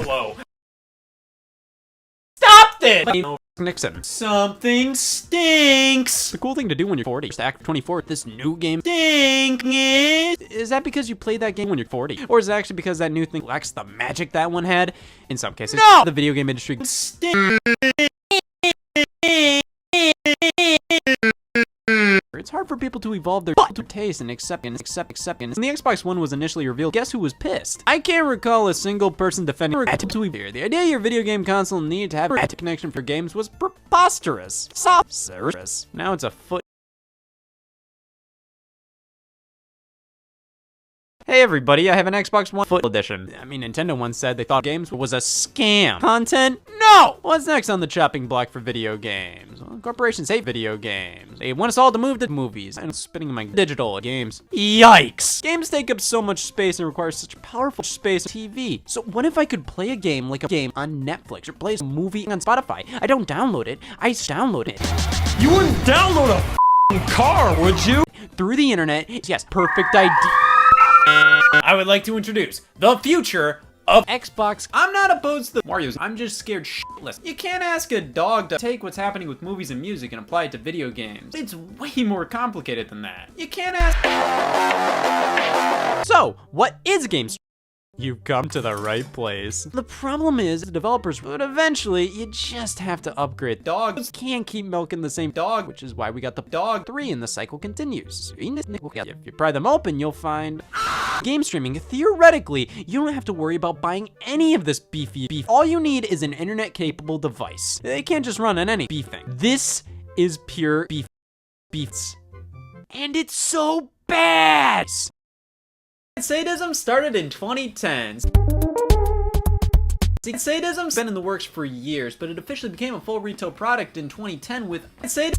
Hello. Stop this! Nixon. Something stinks. The cool thing to do when you're 40 is to act 24 at this new game. Stink it. Is that because you played that game when you're 40? Or is it actually because that new thing lacks the magic that one had? In some cases, No! The video game industry Stink. it's hard for people to evolve their taste and acceptance. When the Xbox One was initially revealed, guess who was pissed? I can't recall a single person defending it. The idea your video game console needed to have a connection for games was preposterous. Now it's a foot. Hey everybody, I have an Xbox One Foot Edition. I mean, Nintendo once said they thought games was a scam. Content? No! What's next on the chopping block for video games? Well, corporations hate video games. They want us all to move to movies. I'm spinning my digital games. Yikes! Games take up so much space and require such powerful space on TV. So what if I could play a game like a game on Netflix or play a movie on Spotify? I don't download it, I download it. You wouldn't download a car, would you? Through the internet, yes, perfect idea. I would like to introduce the future of Xbox. I'm not opposed to Mario's. I'm just scared shitless. You can't ask a dog to take what's happening with movies and music and apply it to video games. It's way more complicated than that. You can't ask. So, what is game streaming? You've come to the right place. The problem is, the developers would eventually, you just have to upgrade. Dogs can't keep milking the same dog, which is why we got the dog 3 and the cycle continues. If you pry them open, you'll find game streaming. Theoretically, you don't have to worry about buying any of this beef. All you need is an internet-capable device. They can't just run on any beefing. This is pure beefs. And it's so bad! Sadism started in 2010. Sadism's been in the works for years, but it officially became a full retail product in 2010 with Sadism.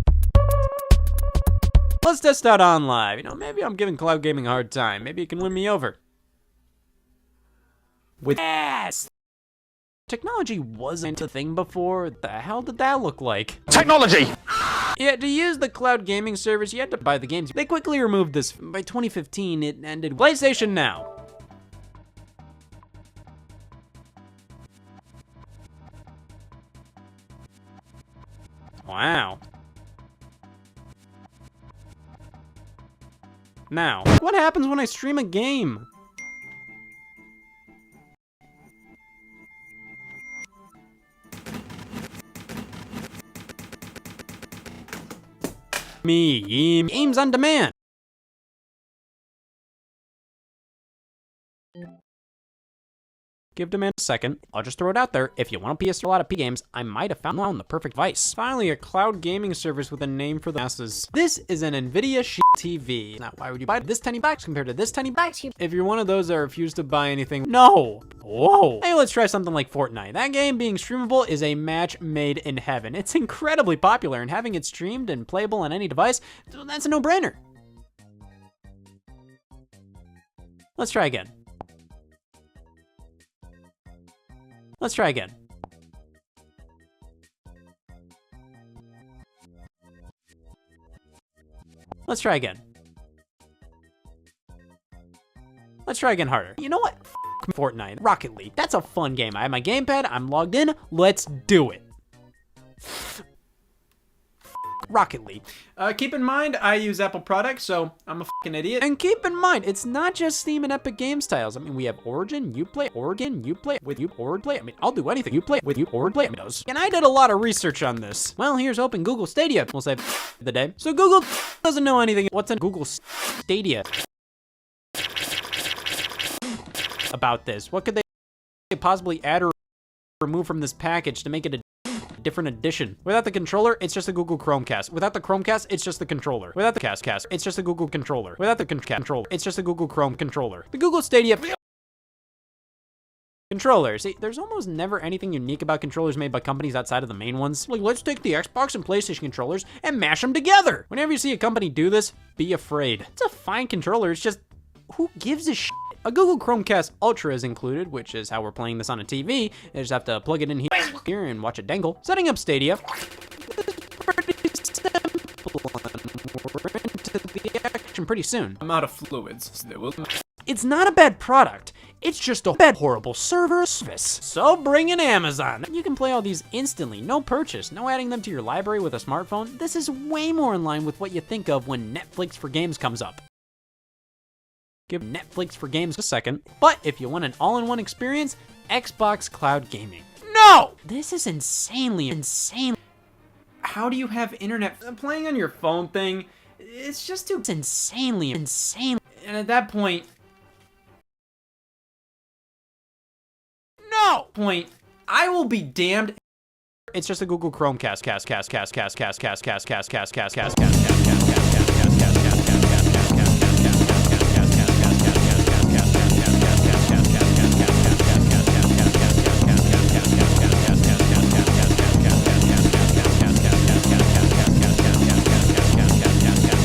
Let's test out on live. You know, maybe I'm giving cloud gaming a hard time. Maybe you can win me over. With ass. Technology wasn't a thing before. What the hell did that look like? Technology! Yeah, to use the cloud gaming service, you had to buy the games. They quickly removed this. By 2015, it ended. PlayStation Now. Wow. Now, what happens when I stream a game? Games on demand. Give demand a second. I'll just throw it out there. If you want to PS a lot of P games, I might have found the perfect device. Finally, a cloud gaming service with a name for the masses. This is an NVIDIA TV. Now, why would you buy this tiny box compared to this tiny box? If you're one of those that refuse to buy anything, no. Whoa. Hey, let's try something like Fortnite. That game being streamable is a match made in heaven. It's incredibly popular, and having it streamed and playable on any device, that's a no-brainer. Let's try again. Let's try again. Let's try again. Let's try again harder. You know what? F Fortnite. Rocket League. That's a fun game. I have my gamepad. I'm logged in. Let's do it. Rocket League. Keep in mind, I use Apple products, so I'm a fucking idiot. And keep in mind, it's not just Steam and Epic Games styles. I mean, we have Origin, Uplay, Origin, Uplay, with Uplay. I mean, I'll do anything. Uplay, with Uplay. I mean, and I did a lot of research on this. Well, here's hoping Google Stadia will save the day. So Google doesn't know anything. What's in Google Stadia about this? What could they possibly add or remove from this package to make it a different edition? Without the controller, it's just a Google Chromecast. Without the Chromecast, it's just the controller. Without the cast, it's just a Google controller. Without the controller, it's just a Google Chrome controller. The Google Stadia controller. See, there's almost never anything unique about controllers made by companies outside of the main ones. Like, let's take the Xbox and PlayStation controllers and mash them together. Whenever you see a company do this, be afraid. It's a fine controller, it's just, who gives a shit? A Google Chromecast Ultra is included, which is how we're playing this on a TV. You just have to plug it in here and watch it dangle. Setting up Stadia. Pretty simple, and we're into the action pretty soon. I'm out of fluids. It's not a bad product. It's just a bad horrible server service. So bring in Amazon. You can play all these instantly, no purchase, no adding them to your library with a smartphone. This is way more in line with what you think of when Netflix for games comes up. Give Netflix for games a second. But if you want an all-in-one experience, Xbox Cloud Gaming. No! This is insanely insane. How do you have internet? Playing on your phone thing, it's just too It's insanely insane. And at that point, No! I will be damned. It's just a Google Chromecast, cast.